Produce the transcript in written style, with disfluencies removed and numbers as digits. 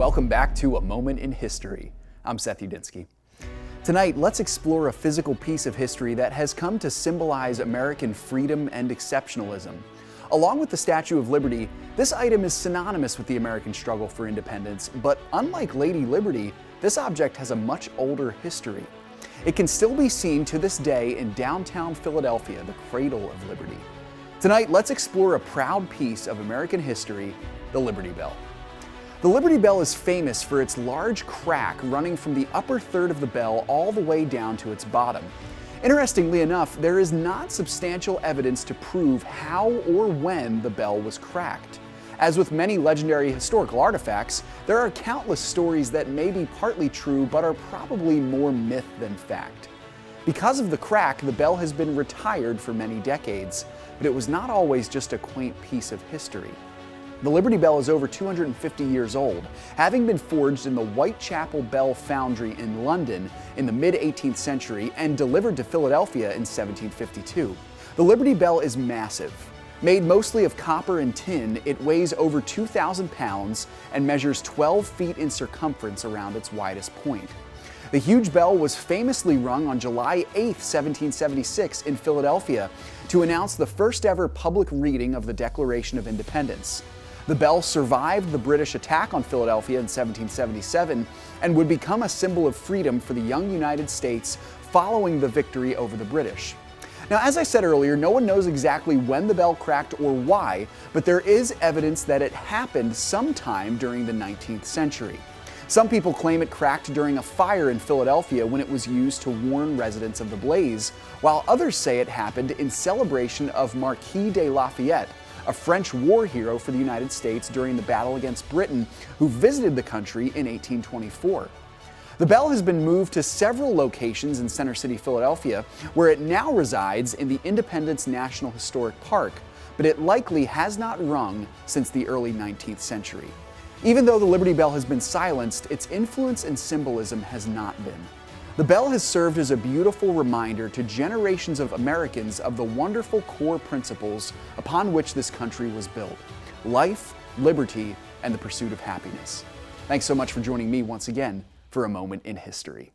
Welcome back to A Moment in History. I'm Seth Udinsky. Tonight, let's explore a physical piece of history that has come to symbolize American freedom and exceptionalism. Along with the Statue of Liberty, this item is synonymous with the American struggle for independence, but unlike Lady Liberty, this object has a much older history. It can still be seen to this day in downtown Philadelphia, the cradle of liberty. Tonight, let's explore a proud piece of American history, the Liberty Bell. The Liberty Bell is famous for its large crack running from the upper third of the bell all the way down to its bottom. Interestingly enough, there is not substantial evidence to prove how or when the bell was cracked. As with many legendary historical artifacts, there are countless stories that may be partly true but are probably more myth than fact. Because of the crack, the bell has been retired for many decades, but it was not always just a quaint piece of history. The Liberty Bell is over 250 years old, having been forged in the Whitechapel Bell Foundry in London in the mid-18th century and delivered to Philadelphia in 1752. The Liberty Bell is massive. Made mostly of copper and tin, it weighs over 2,000 pounds and measures 12 feet in circumference around its widest point. The huge bell was famously rung on July 8, 1776 in Philadelphia to announce the first ever public reading of the Declaration of Independence. The bell survived the British attack on Philadelphia in 1777 and would become a symbol of freedom for the young United States following the victory over the British. Now, as I said earlier, no one knows exactly when the bell cracked or why, but there is evidence that it happened sometime during the 19th century. Some people claim it cracked during a fire in Philadelphia when it was used to warn residents of the blaze, while others say it happened in celebration of Marquis de Lafayette, a French war hero for the United States during the battle against Britain, who visited the country in 1824. The bell has been moved to several locations in Center City, Philadelphia, where it now resides in the Independence National Historic Park, but it likely has not rung since the early 19th century. Even though the Liberty Bell has been silenced, its influence and symbolism has not been. The bell has served as a beautiful reminder to generations of Americans of the wonderful core principles upon which this country was built: life, liberty, and the pursuit of happiness. Thanks so much for joining me once again for A Moment in History.